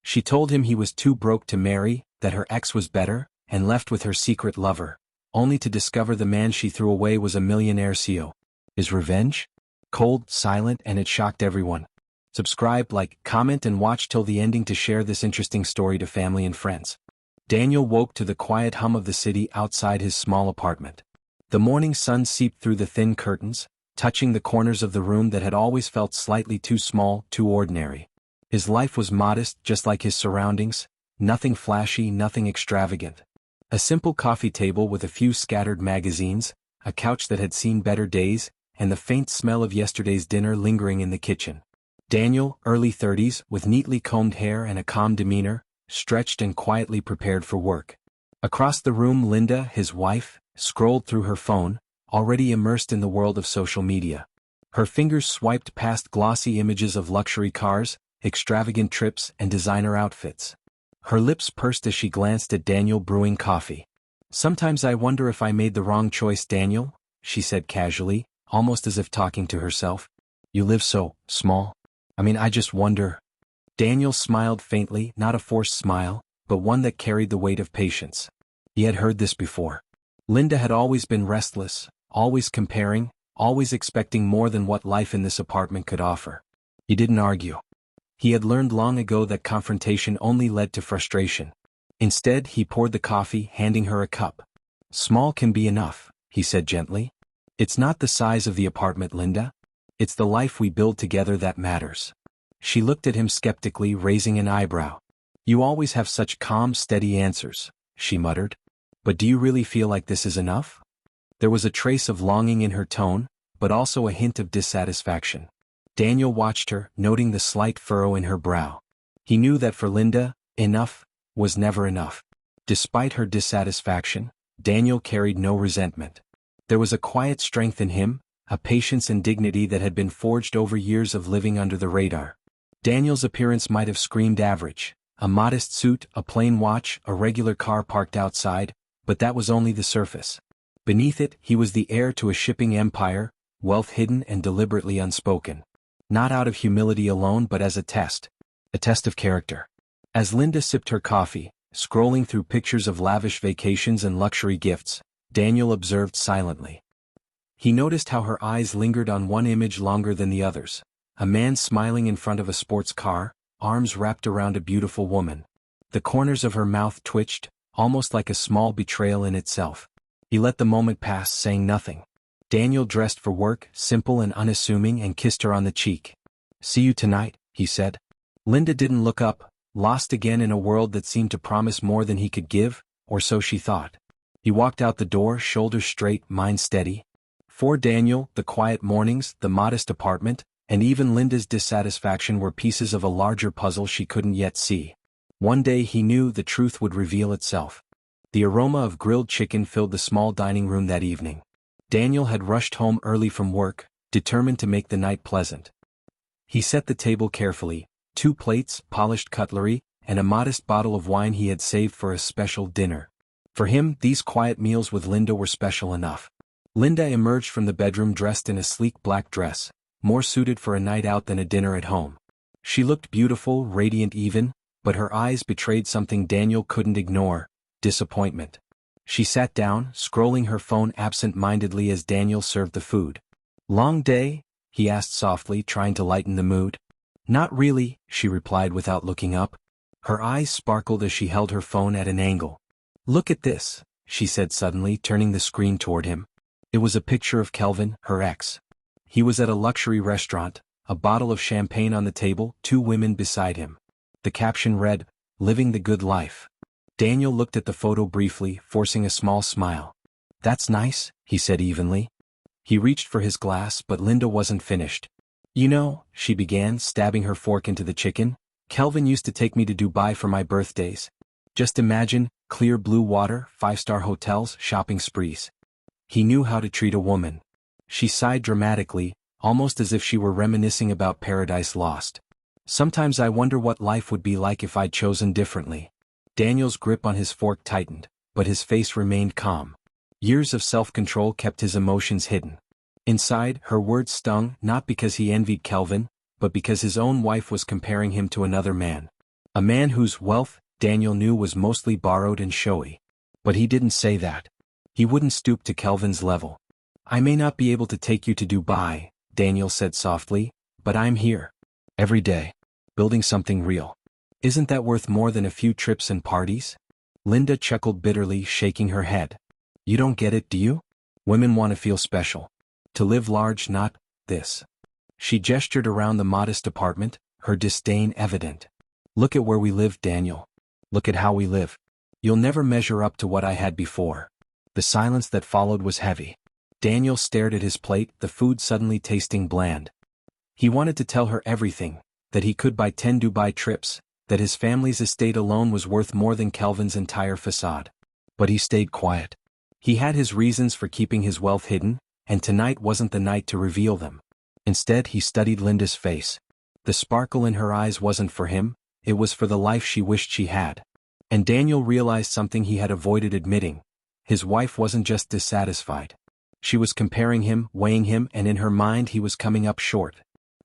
She told him he was too broke to marry, that her ex was better, and left with her secret lover, only to discover the man she threw away was a millionaire CEO. Is revenge? Cold, silent, and it shocked everyone. Subscribe, like, comment and watch till the ending to share this interesting story to family and friends. Daniel woke to the quiet hum of the city outside his small apartment. The morning sun seeped through the thin curtains, touching the corners of the room that had always felt slightly too small, too ordinary. His life was modest, just like his surroundings, nothing flashy, nothing extravagant. A simple coffee table with a few scattered magazines, a couch that had seen better days, and the faint smell of yesterday's dinner lingering in the kitchen. Daniel, early 30s, with neatly combed hair and a calm demeanor, stretched and quietly prepared for work. Across the room, Linda, his wife, scrolled through her phone, already immersed in the world of social media. Her fingers swiped past glossy images of luxury cars, extravagant trips, and designer outfits. Her lips pursed as she glanced at Daniel brewing coffee. "Sometimes I wonder if I made the wrong choice, Daniel," she said casually, almost as if talking to herself. "You live so small. I just wonder." Daniel smiled faintly, not a forced smile, but one that carried the weight of patience. He had heard this before. Linda had always been restless, always comparing, always expecting more than what life in this apartment could offer. He didn't argue. He had learned long ago that confrontation only led to frustration. Instead, he poured the coffee, handing her a cup. "Small can be enough," he said gently. "It's not the size of the apartment, Linda. It's the life we build together that matters." She looked at him skeptically, raising an eyebrow. "You always have such calm, steady answers," she muttered. "But do you really feel like this is enough?" There was a trace of longing in her tone, but also a hint of dissatisfaction. Daniel watched her, noting the slight furrow in her brow. He knew that for Linda, enough was never enough. Despite her dissatisfaction, Daniel carried no resentment. There was a quiet strength in him, a patience and dignity that had been forged over years of living under the radar. Daniel's appearance might have screamed average, a modest suit, a plain watch, a regular car parked outside, but that was only the surface. Beneath it, he was the heir to a shipping empire, wealth hidden and deliberately unspoken. Not out of humility alone but as a test of character. As Linda sipped her coffee, scrolling through pictures of lavish vacations and luxury gifts, Daniel observed silently. He noticed how her eyes lingered on one image longer than the others. A man smiling in front of a sports car, arms wrapped around a beautiful woman. The corners of her mouth twitched, almost like a small betrayal in itself. He let the moment pass, saying nothing. Daniel dressed for work, simple and unassuming, and kissed her on the cheek. "See you tonight," he said. Linda didn't look up, lost again in a world that seemed to promise more than he could give, or so she thought. He walked out the door, shoulders straight, mind steady. For Daniel, the quiet mornings, the modest apartment, and even Linda's dissatisfaction were pieces of a larger puzzle she couldn't yet see. One day he knew the truth would reveal itself. The aroma of grilled chicken filled the small dining room that evening. Daniel had rushed home early from work, determined to make the night pleasant. He set the table carefully, 2 plates, polished cutlery, and a modest bottle of wine he had saved for a special dinner. For him, these quiet meals with Linda were special enough. Linda emerged from the bedroom dressed in a sleek black dress, more suited for a night out than a dinner at home. She looked beautiful, radiant even, but her eyes betrayed something Daniel couldn't ignore: disappointment. She sat down, scrolling her phone absent-mindedly as Daniel served the food. "Long day?" he asked softly, trying to lighten the mood. "Not really," she replied without looking up. Her eyes sparkled as she held her phone at an angle. "Look at this," she said suddenly, turning the screen toward him. It was a picture of Kelvin, her ex. He was at a luxury restaurant, a bottle of champagne on the table, 2 women beside him. The caption read, "Living the good life." Daniel looked at the photo briefly, forcing a small smile. "That's nice," he said evenly. He reached for his glass, but Linda wasn't finished. "You know," she began, stabbing her fork into the chicken, "Kelvin used to take me to Dubai for my birthdays. Just imagine, clear blue water, 5-star hotels, shopping sprees. He knew how to treat a woman." She sighed dramatically, almost as if she were reminiscing about Paradise Lost. "Sometimes I wonder what life would be like if I'd chosen differently." Daniel's grip on his fork tightened, but his face remained calm. Years of self-control kept his emotions hidden. Inside, her words stung, not because he envied Kelvin, but because his own wife was comparing him to another man. A man whose wealth, Daniel knew, was mostly borrowed and showy. But he didn't say that. He wouldn't stoop to Kelvin's level. I may not be able to take you to Dubai, Daniel said softly, but I'm here. Every day. Building something real. Isn't that worth more than a few trips and parties? Linda chuckled bitterly, shaking her head. You don't get it, do you? Women want to feel special. To live large, not this. She gestured around the modest apartment, her disdain evident. Look at where we live, Daniel. Look at how we live. You'll never measure up to what I had before. The silence that followed was heavy. Daniel stared at his plate, the food suddenly tasting bland. He wanted to tell her everything, that he could buy 10 Dubai trips, that his family's estate alone was worth more than Kelvin's entire facade. But he stayed quiet. He had his reasons for keeping his wealth hidden, and tonight wasn't the night to reveal them. Instead, he studied Linda's face. The sparkle in her eyes wasn't for him, it was for the life she wished she had. And Daniel realized something he had avoided admitting. His wife wasn't just dissatisfied. She was comparing him, weighing him, and in her mind he was coming up short.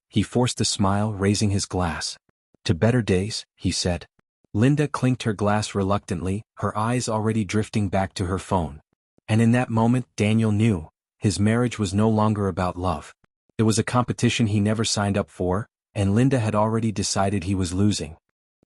He forced a smile, raising his glass. To better days, he said. Linda clinked her glass reluctantly, her eyes already drifting back to her phone. And in that moment, Daniel knew, his marriage was no longer about love. It was a competition he never signed up for, and Linda had already decided he was losing.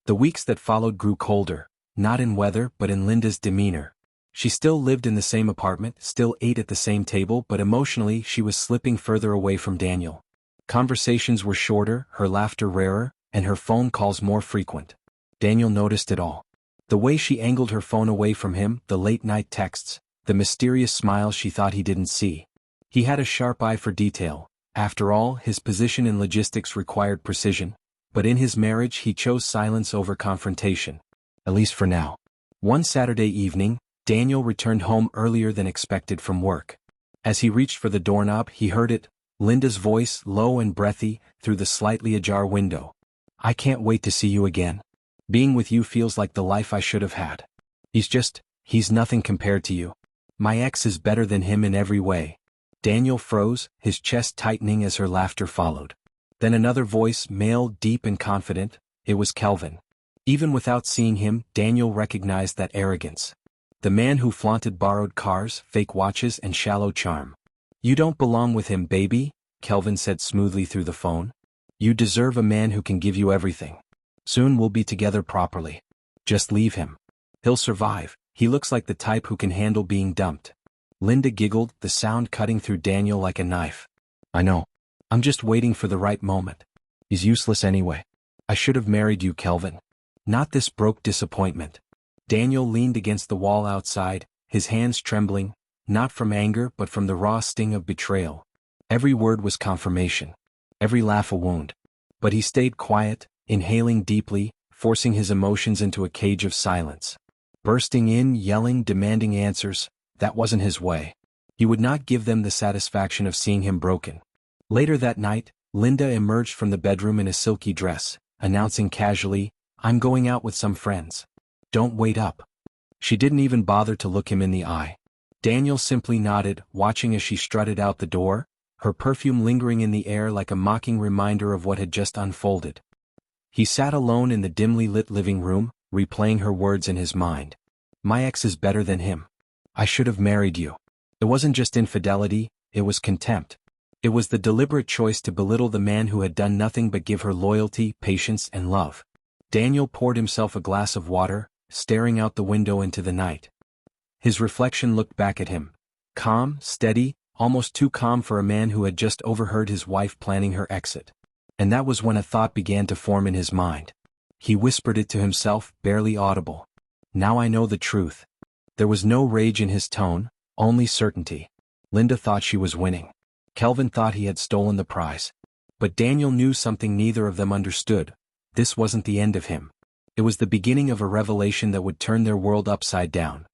The weeks that followed grew colder, not in weather but in Linda's demeanor. She still lived in the same apartment, still ate at the same table, but emotionally she was slipping further away from Daniel. Conversations were shorter, her laughter rarer, and her phone calls more frequent. Daniel noticed it all. The way she angled her phone away from him, the late-night texts, the mysterious smiles she thought he didn't see. He had a sharp eye for detail. After all, his position in logistics required precision, but in his marriage he chose silence over confrontation. At least for now. One Saturday evening, Daniel returned home earlier than expected from work. As he reached for the doorknob, he heard it, Linda's voice, low and breathy, through the slightly ajar window. I can't wait to see you again. Being with you feels like the life I should have had. He's nothing compared to you. My ex is better than him in every way. Daniel froze, his chest tightening as her laughter followed. Then another voice, male, deep and confident, it was Kelvin. Even without seeing him, Daniel recognized that arrogance. The man who flaunted borrowed cars, fake watches and shallow charm. You don't belong with him, baby, Kelvin said smoothly through the phone. You deserve a man who can give you everything. Soon we'll be together properly. Just leave him. He'll survive, he looks like the type who can handle being dumped. Linda giggled, the sound cutting through Daniel like a knife. I know. I'm just waiting for the right moment. He's useless anyway. I should have married you, Kelvin. Not this broke disappointment. Daniel leaned against the wall outside, his hands trembling, not from anger but from the raw sting of betrayal. Every word was confirmation. Every laugh a wound. But he stayed quiet, inhaling deeply, forcing his emotions into a cage of silence. Bursting in, yelling, demanding answers, that wasn't his way. He would not give them the satisfaction of seeing him broken. Later that night, Linda emerged from the bedroom in a silky dress, announcing casually, I'm going out with some friends. Don't wait up. She didn't even bother to look him in the eye. Daniel simply nodded, watching as she strutted out the door, her perfume lingering in the air like a mocking reminder of what had just unfolded. He sat alone in the dimly lit living room, replaying her words in his mind. My ex is better than him. I should have married you. It wasn't just infidelity, it was contempt. It was the deliberate choice to belittle the man who had done nothing but give her loyalty, patience, and love. Daniel poured himself a glass of water, staring out the window into the night. His reflection looked back at him. Calm, steady, almost too calm for a man who had just overheard his wife planning her exit. And that was when a thought began to form in his mind. He whispered it to himself, barely audible. Now I know the truth. There was no rage in his tone, only certainty. Linda thought she was winning. Kelvin thought he had stolen the prize. But Daniel knew something neither of them understood. This wasn't the end of him. It was the beginning of a revelation that would turn their world upside down.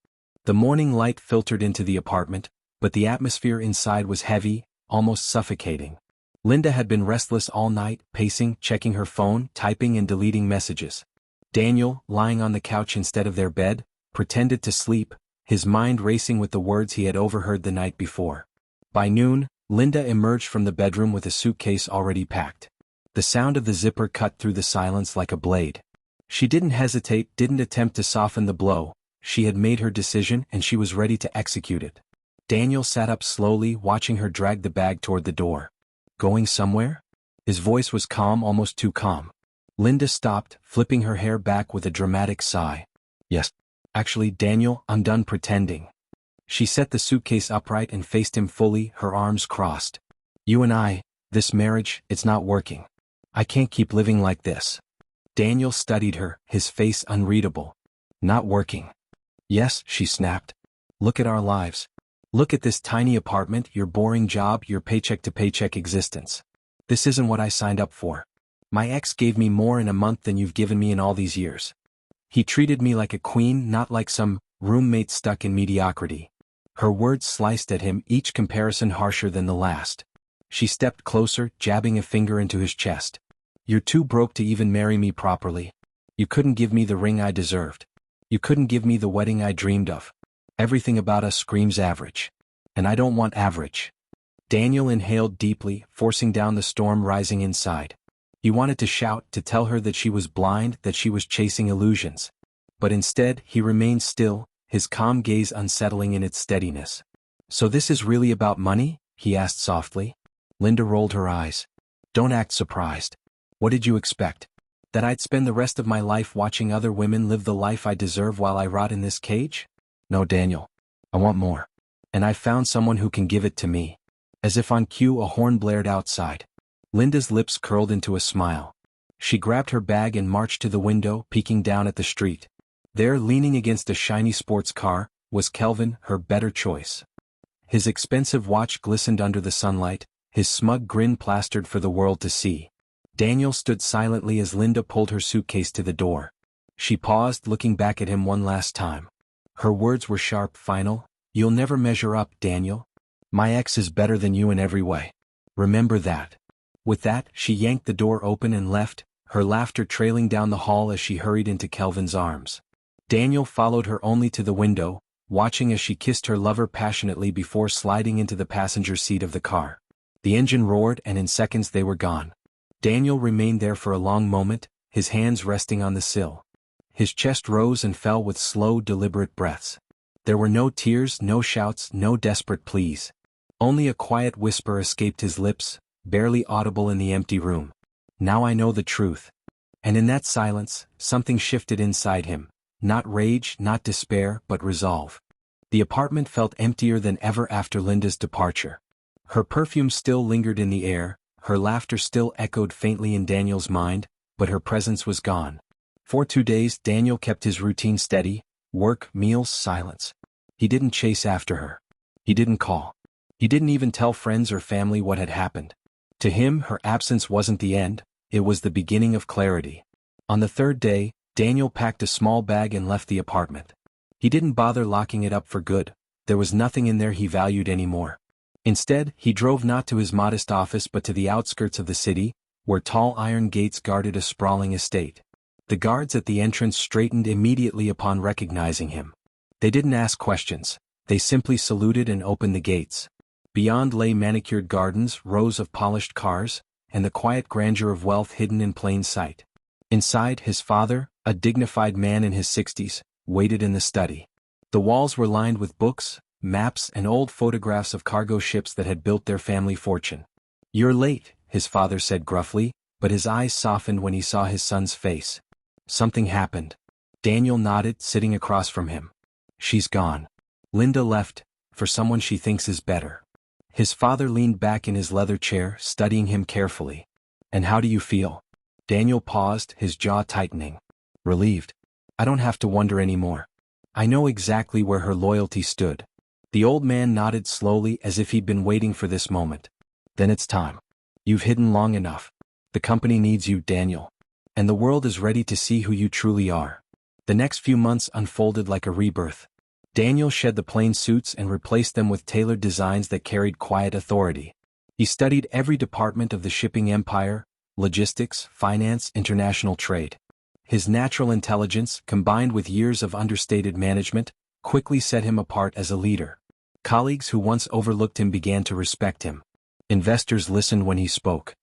The morning light filtered into the apartment, but the atmosphere inside was heavy, almost suffocating. Linda had been restless all night, pacing, checking her phone, typing and deleting messages. Daniel, lying on the couch instead of their bed, pretended to sleep, his mind racing with the words he had overheard the night before. By noon, Linda emerged from the bedroom with a suitcase already packed. The sound of the zipper cut through the silence like a blade. She didn't hesitate, didn't attempt to soften the blow. She had made her decision and she was ready to execute it. Daniel sat up slowly, watching her drag the bag toward the door. Going somewhere? His voice was calm, almost too calm. Linda stopped, flipping her hair back with a dramatic sigh. Yes. Actually, Daniel, I'm done pretending. She set the suitcase upright and faced him fully, her arms crossed. You and I, this marriage, it's not working. I can't keep living like this. Daniel studied her, his face unreadable. Not working. Yes, she snapped. Look at our lives. Look at this tiny apartment, your boring job, your paycheck-to-paycheck existence. This isn't what I signed up for. My ex gave me more in a month than you've given me in all these years. He treated me like a queen, not like some roommate stuck in mediocrity. Her words sliced at him, each comparison harsher than the last. She stepped closer, jabbing a finger into his chest. You're too broke to even marry me properly. You couldn't give me the ring I deserved. You couldn't give me the wedding I dreamed of. Everything about us screams average. And I don't want average. Daniel inhaled deeply, forcing down the storm rising inside. He wanted to shout, to tell her that she was blind, that she was chasing illusions. But instead, he remained still, his calm gaze unsettling in its steadiness. So this is really about money? He asked softly. Linda rolled her eyes. Don't act surprised. What did you expect? That I'd spend the rest of my life watching other women live the life I deserve while I rot in this cage? No, Daniel. I want more. And I found someone who can give it to me. As if on cue, a horn blared outside. Linda's lips curled into a smile. She grabbed her bag and marched to the window, peeking down at the street. There, leaning against a shiny sports car, was Kelvin, her better choice. His expensive watch glistened under the sunlight, his smug grin plastered for the world to see. Daniel stood silently as Linda pulled her suitcase to the door. She paused, looking back at him one last time. Her words were sharp, final. You'll never measure up, Daniel. My ex is better than you in every way. Remember that. With that, she yanked the door open and left, her laughter trailing down the hall as she hurried into Kelvin's arms. Daniel followed her only to the window, watching as she kissed her lover passionately before sliding into the passenger seat of the car. The engine roared and in seconds they were gone. Daniel remained there for a long moment, his hands resting on the sill. His chest rose and fell with slow, deliberate breaths. There were no tears, no shouts, no desperate pleas. Only a quiet whisper escaped his lips, barely audible in the empty room. Now I know the truth. And in that silence, something shifted inside him. Not rage, not despair, but resolve. The apartment felt emptier than ever after Linda's departure. Her perfume still lingered in the air, her laughter still echoed faintly in Daniel's mind, but her presence was gone. For 2 days, Daniel kept his routine steady: work, meals, silence. He didn't chase after her. He didn't call. He didn't even tell friends or family what had happened. To him, her absence wasn't the end, it was the beginning of clarity. On the 3rd day, Daniel packed a small bag and left the apartment. He didn't bother locking it up for good. There was nothing in there he valued anymore. Instead, he drove not to his modest office but to the outskirts of the city, where tall iron gates guarded a sprawling estate. The guards at the entrance straightened immediately upon recognizing him. They didn't ask questions, they simply saluted and opened the gates. Beyond lay manicured gardens, rows of polished cars, and the quiet grandeur of wealth hidden in plain sight. Inside, his father, a dignified man in his 60s, waited in the study. The walls were lined with books, maps, and old photographs of cargo ships that had built their family fortune. You're late, his father said gruffly, but his eyes softened when he saw his son's face. Something happened. Daniel nodded, sitting across from him. She's gone. Linda left, for someone she thinks is better. His father leaned back in his leather chair, studying him carefully. And how do you feel? Daniel paused, his jaw tightening. Relieved. I don't have to wonder anymore. I know exactly where her loyalty stood. The old man nodded slowly as if he'd been waiting for this moment. Then it's time. You've hidden long enough. The company needs you, Daniel. And the world is ready to see who you truly are. The next few months unfolded like a rebirth. Daniel shed the plain suits and replaced them with tailored designs that carried quiet authority. He studied every department of the shipping empire: logistics, finance, international trade. His natural intelligence, combined with years of understated management, quickly set him apart as a leader. Colleagues who once overlooked him began to respect him. Investors listened when he spoke.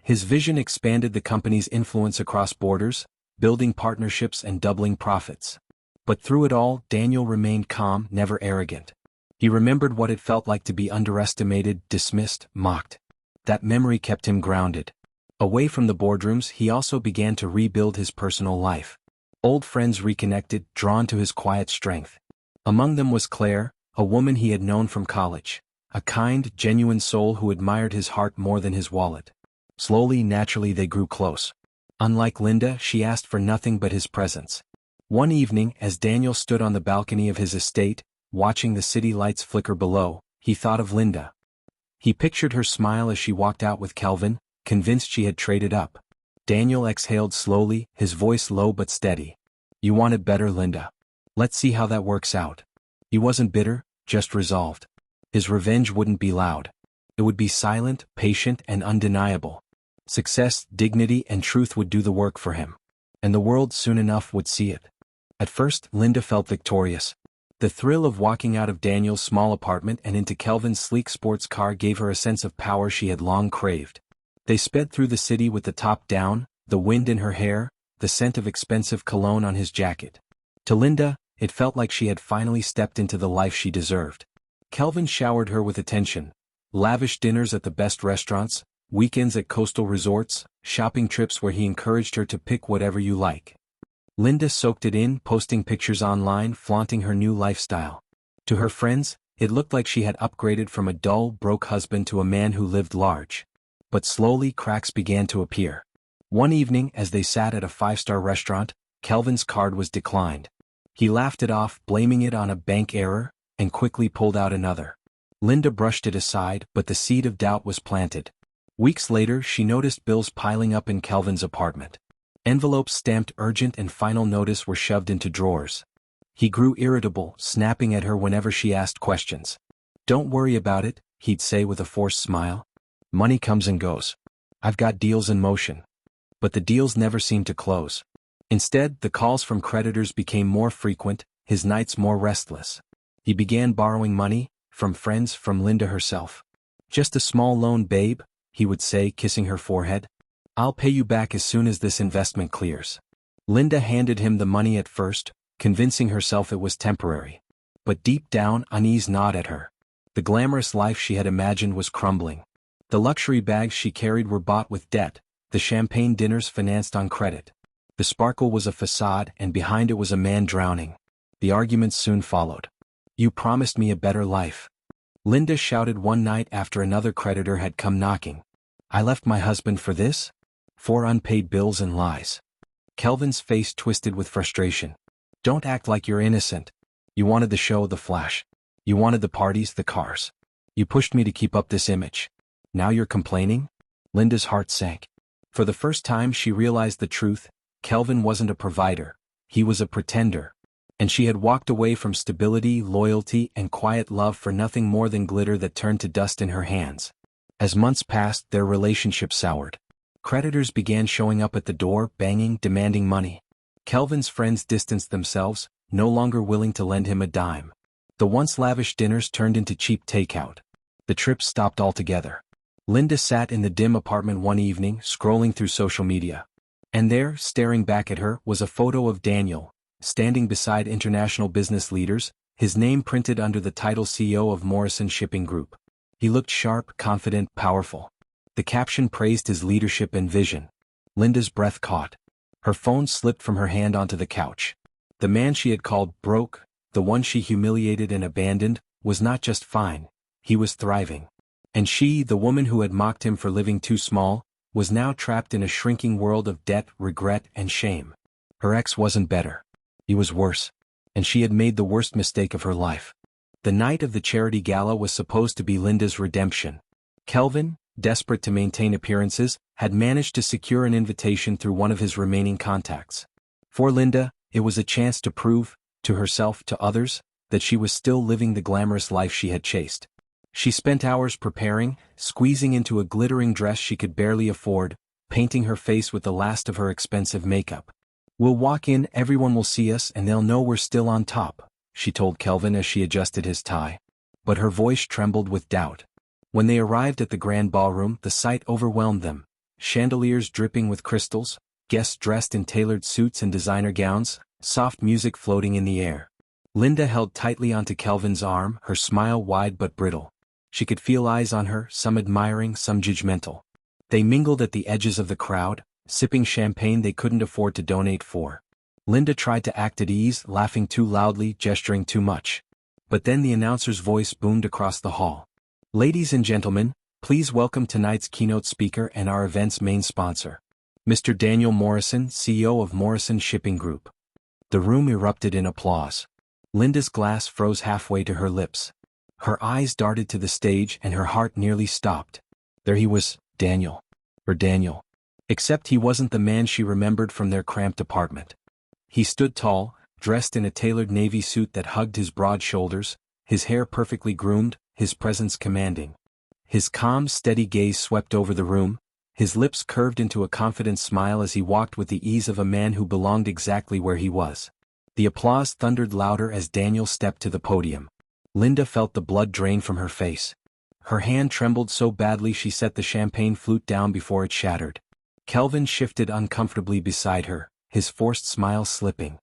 His vision expanded the company's influence across borders, building partnerships and doubling profits. But through it all, Daniel remained calm, never arrogant. He remembered what it felt like to be underestimated, dismissed, mocked. That memory kept him grounded. Away from the boardrooms, he also began to rebuild his personal life. Old friends reconnected, drawn to his quiet strength. Among them was Claire, a woman he had known from college. A kind, genuine soul who admired his heart more than his wallet. Slowly, naturally they grew close. Unlike Linda, she asked for nothing but his presence. One evening, as Daniel stood on the balcony of his estate, watching the city lights flicker below, he thought of Linda. He pictured her smile as she walked out with Kelvin, convinced she had traded up. Daniel exhaled slowly, his voice low but steady. "You wanted better, Linda. Let's see how that works out." He wasn't bitter, just resolved. His revenge wouldn't be loud. It would be silent, patient, and undeniable. Success, dignity, and truth would do the work for him. And the world soon enough would see it. At first, Linda felt victorious. The thrill of walking out of Daniel's small apartment and into Kelvin's sleek sports car gave her a sense of power she had long craved. They sped through the city with the top down, the wind in her hair, the scent of expensive cologne on his jacket. To Linda, it felt like she had finally stepped into the life she deserved. Kelvin showered her with attention. Lavish dinners at the best restaurants, weekends at coastal resorts, shopping trips where he encouraged her to pick whatever you like. Linda soaked it in, posting pictures online, flaunting her new lifestyle. To her friends, it looked like she had upgraded from a dull, broke husband to a man who lived large. But slowly cracks began to appear. One evening, as they sat at a five-star restaurant, Kelvin's card was declined. He laughed it off, blaming it on a bank error, and quickly pulled out another. Linda brushed it aside, but the seed of doubt was planted. Weeks later, she noticed bills piling up in Kelvin's apartment. Envelopes stamped urgent and final notice were shoved into drawers. He grew irritable, snapping at her whenever she asked questions. "Don't worry about it," he'd say with a forced smile. "Money comes and goes. I've got deals in motion." But the deals never seemed to close. Instead, the calls from creditors became more frequent, his nights more restless. He began borrowing money, from friends, from Linda herself. "Just a small loan, babe," he would say, kissing her forehead. "I'll pay you back as soon as this investment clears." Linda handed him the money at first, convincing herself it was temporary. But deep down, unease gnawed at her. The glamorous life she had imagined was crumbling. The luxury bags she carried were bought with debt, the champagne dinners financed on credit. The sparkle was a facade, and behind it was a man drowning. The arguments soon followed. "You promised me a better life," Linda shouted one night after another creditor had come knocking. "I left my husband for this? 4 unpaid bills and lies." Kelvin's face twisted with frustration. "Don't act like you're innocent. You wanted the show, the flash. You wanted the parties, the cars. You pushed me to keep up this image. Now you're complaining?" Linda's heart sank. For the first time she realized the truth. Kelvin wasn't a provider. He was a pretender. And she had walked away from stability, loyalty, and quiet love for nothing more than glitter that turned to dust in her hands. As months passed, their relationship soured. Creditors began showing up at the door, banging, demanding money. Kelvin's friends distanced themselves, no longer willing to lend him a dime. The once lavish dinners turned into cheap takeout. The trips stopped altogether. Linda sat in the dim apartment one evening, scrolling through social media. And there, staring back at her, was a photo of Daniel, standing beside international business leaders, his name printed under the title CEO of Morrison Shipping Group. He looked sharp, confident, powerful. The caption praised his leadership and vision. Linda's breath caught. Her phone slipped from her hand onto the couch. The man she had called broke, the one she humiliated and abandoned, was not just fine, he was thriving. And she, the woman who had mocked him for living too small, was now trapped in a shrinking world of debt, regret, and shame. Her ex wasn't better. He was worse. And she had made the worst mistake of her life. The night of the charity gala was supposed to be Linda's redemption. Kelvin, desperate to maintain appearances, had managed to secure an invitation through one of his remaining contacts. For Linda, it was a chance to prove, to herself, to others, that she was still living the glamorous life she had chased. She spent hours preparing, squeezing into a glittering dress she could barely afford, painting her face with the last of her expensive makeup. "We'll walk in, everyone will see us, and they'll know we're still on top," she told Kelvin as she adjusted his tie. But her voice trembled with doubt. When they arrived at the grand ballroom, the sight overwhelmed them. Chandeliers dripping with crystals, guests dressed in tailored suits and designer gowns, soft music floating in the air. Linda held tightly onto Kelvin's arm, her smile wide but brittle. She could feel eyes on her, some admiring, some judgmental. They mingled at the edges of the crowd, sipping champagne they couldn't afford to donate for. Linda tried to act at ease, laughing too loudly, gesturing too much. But then the announcer's voice boomed across the hall. "Ladies and gentlemen, please welcome tonight's keynote speaker and our event's main sponsor, Mr. Daniel Morrison, CEO of Morrison Shipping Group." The room erupted in applause. Linda's glass froze halfway to her lips. Her eyes darted to the stage and her heart nearly stopped. There he was, Daniel. Daniel. Except he wasn't the man she remembered from their cramped apartment. He stood tall, dressed in a tailored navy suit that hugged his broad shoulders, his hair perfectly groomed, his presence commanding. His calm, steady gaze swept over the room, his lips curved into a confident smile as he walked with the ease of a man who belonged exactly where he was. The applause thundered louder as Daniel stepped to the podium. Linda felt the blood drain from her face. Her hand trembled so badly she set the champagne flute down before it shattered. Kelvin shifted uncomfortably beside her, his forced smile slipping.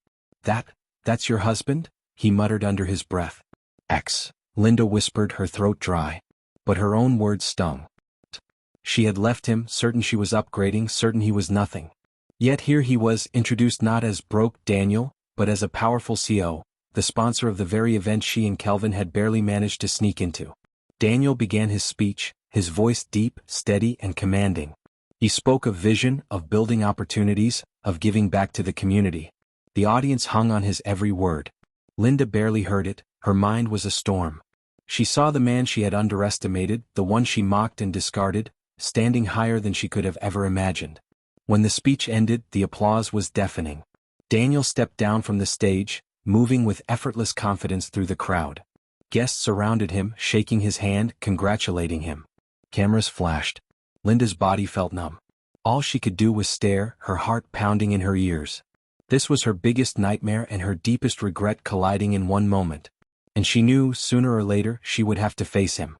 That's your husband?" he muttered under his breath. "Ex," Linda whispered, her throat dry. But her own words stung. She had left him, certain she was upgrading, certain he was nothing. Yet here he was, introduced not as broke Daniel, but as a powerful CEO, the sponsor of the very event she and Kelvin had barely managed to sneak into. Daniel began his speech, his voice deep, steady, and commanding. He spoke of vision, of building opportunities, of giving back to the community. The audience hung on his every word. Linda barely heard it, her mind was a storm. She saw the man she had underestimated, the one she mocked and discarded, standing higher than she could have ever imagined. When the speech ended, the applause was deafening. Daniel stepped down from the stage, moving with effortless confidence through the crowd. Guests surrounded him, shaking his hand, congratulating him. Cameras flashed. Linda's body felt numb. All she could do was stare, her heart pounding in her ears. This was her biggest nightmare and her deepest regret colliding in one moment. And she knew, sooner or later, she would have to face him.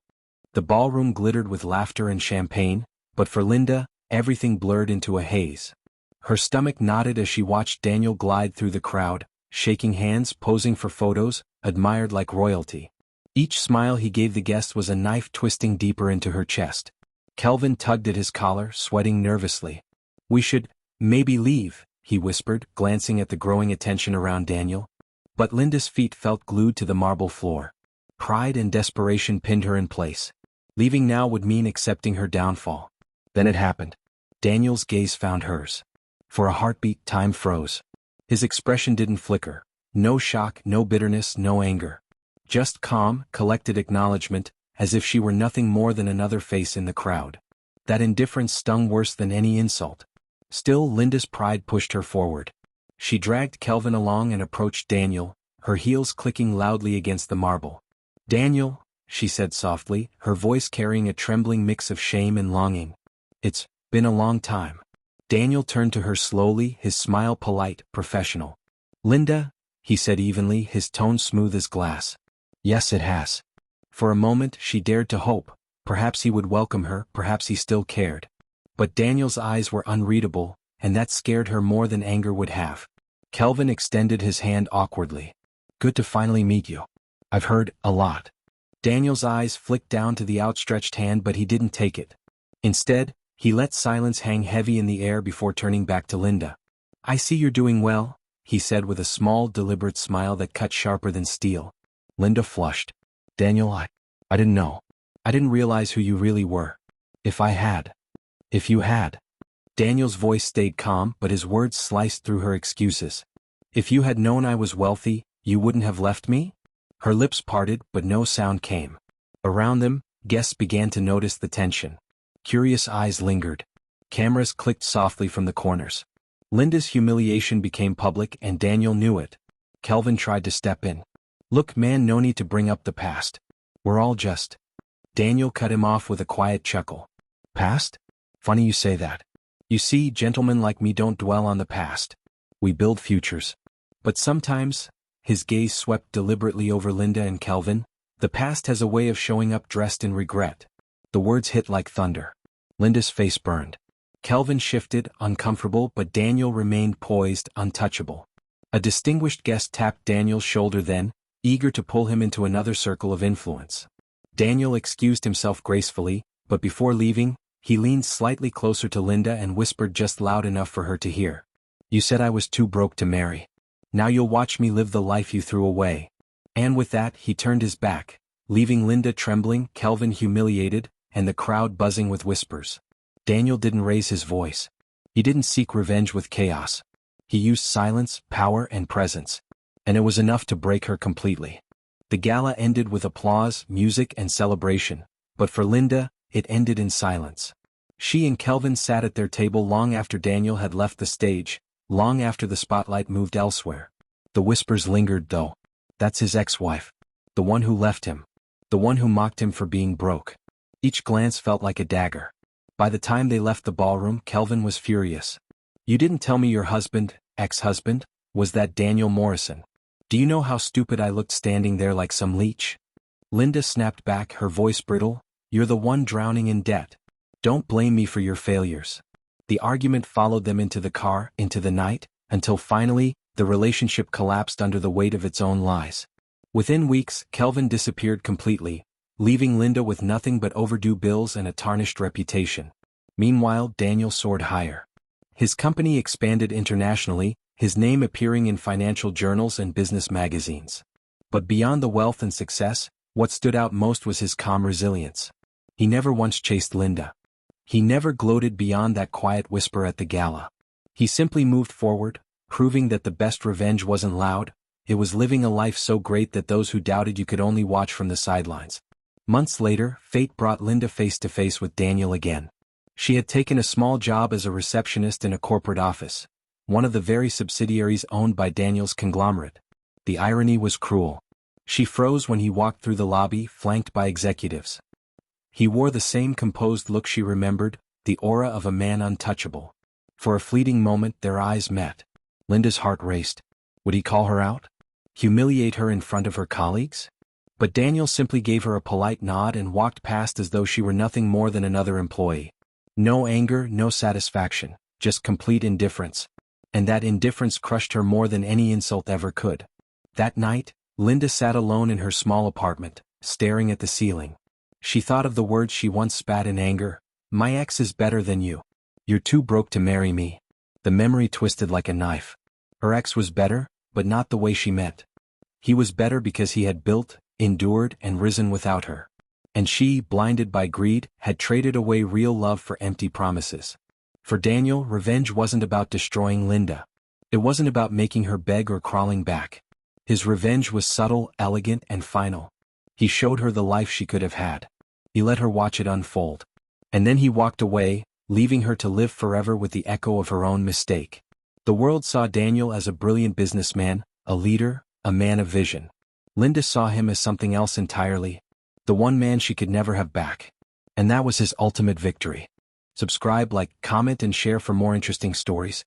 The ballroom glittered with laughter and champagne, but for Linda, everything blurred into a haze. Her stomach knotted as she watched Daniel glide through the crowd, shaking hands, posing for photos, admired like royalty. Each smile he gave the guests was a knife twisting deeper into her chest. Kelvin tugged at his collar, sweating nervously. "We should, maybe leave," he whispered, glancing at the growing attention around Daniel. But Linda's feet felt glued to the marble floor. Pride and desperation pinned her in place. Leaving now would mean accepting her downfall. Then it happened. Daniel's gaze found hers. For a heartbeat, time froze. His expression didn't flicker. No shock, no bitterness, no anger. Just calm, collected acknowledgement, as if she were nothing more than another face in the crowd. That indifference stung worse than any insult. Still, Linda's pride pushed her forward. She dragged Kelvin along and approached Daniel, her heels clicking loudly against the marble. "Daniel," she said softly, her voice carrying a trembling mix of shame and longing. "It's been a long time." Daniel turned to her slowly, his smile polite, professional. "Linda," he said evenly, his tone smooth as glass. "Yes, it has." For a moment, she dared to hope. Perhaps he would welcome her, perhaps he still cared. But Daniel's eyes were unreadable, and that scared her more than anger would have. Kelvin extended his hand awkwardly. "Good to finally meet you. I've heard a lot." Daniel's eyes flicked down to the outstretched hand, but he didn't take it. Instead, he let silence hang heavy in the air before turning back to Linda. "I see you're doing well," he said with a small, deliberate smile that cut sharper than steel. Linda flushed. "Daniel, I didn't know. I didn't realize who you really were. If you had. Daniel's voice stayed calm, but his words sliced through her excuses. "If you had known I was wealthy, you wouldn't have left me?" Her lips parted, but no sound came. Around them, guests began to notice the tension. Curious eyes lingered. Cameras clicked softly from the corners. Linda's humiliation became public and Daniel knew it. Kelvin tried to step in. "Look man, no need to bring up the past. We're all just..." Daniel cut him off with a quiet chuckle. "Past? Funny you say that. You see, gentlemen like me don't dwell on the past. We build futures. But sometimes," his gaze swept deliberately over Linda and Kelvin, "the past has a way of showing up dressed in regret." The words hit like thunder. Linda's face burned. Kelvin shifted, uncomfortable, but Daniel remained poised, untouchable. A distinguished guest tapped Daniel's shoulder then, eager to pull him into another circle of influence. Daniel excused himself gracefully, but before leaving, he leaned slightly closer to Linda and whispered just loud enough for her to hear. "You said I was too broke to marry. Now you'll watch me live the life you threw away." And with that, he turned his back, leaving Linda trembling, Kelvin humiliated, and the crowd buzzing with whispers. Daniel didn't raise his voice. He didn't seek revenge with chaos. He used silence, power, and presence. And it was enough to break her completely. The gala ended with applause, music, and celebration, but for Linda, it ended in silence. She and Kelvin sat at their table long after Daniel had left the stage, long after the spotlight moved elsewhere. The whispers lingered though. That's his ex-wife. The one who left him. The one who mocked him for being broke. Each glance felt like a dagger. By the time they left the ballroom, Kelvin was furious. "You didn't tell me your husband, ex-husband, was that Daniel Morrison. Do you know how stupid I looked standing there like some leech?" Linda snapped back, her voice brittle. "You're the one drowning in debt. Don't blame me for your failures." The argument followed them into the car, into the night, until finally, the relationship collapsed under the weight of its own lies. Within weeks, Kelvin disappeared completely, leaving Linda with nothing but overdue bills and a tarnished reputation. Meanwhile, Daniel soared higher. His company expanded internationally, his name appearing in financial journals and business magazines. But beyond the wealth and success, what stood out most was his calm resilience. He never once chased Linda. He never gloated beyond that quiet whisper at the gala. He simply moved forward, proving that the best revenge wasn't loud, it was living a life so great that those who doubted you could only watch from the sidelines. Months later, fate brought Linda face to face with Daniel again. She had taken a small job as a receptionist in a corporate office, one of the very subsidiaries owned by Daniel's conglomerate. The irony was cruel. She froze when he walked through the lobby, flanked by executives. He wore the same composed look she remembered, the aura of a man untouchable. For a fleeting moment their eyes met. Linda's heart raced. Would he call her out? Humiliate her in front of her colleagues? But Daniel simply gave her a polite nod and walked past as though she were nothing more than another employee. No anger, no satisfaction, just complete indifference. And that indifference crushed her more than any insult ever could. That night, Linda sat alone in her small apartment, staring at the ceiling. She thought of the words she once spat in anger. "My ex is better than you. You're too broke to marry me." The memory twisted like a knife. Her ex was better, but not the way she meant. He was better because he had built, endured, and risen without her. And she, blinded by greed, had traded away real love for empty promises. For Daniel, revenge wasn't about destroying Linda. It wasn't about making her beg or crawling back. His revenge was subtle, elegant, and final. He showed her the life she could have had. He let her watch it unfold. And then he walked away, leaving her to live forever with the echo of her own mistake. The world saw Daniel as a brilliant businessman, a leader, a man of vision. Linda saw him as something else entirely. The one man she could never have back. And that was his ultimate victory. Subscribe, like, comment, and share for more interesting stories.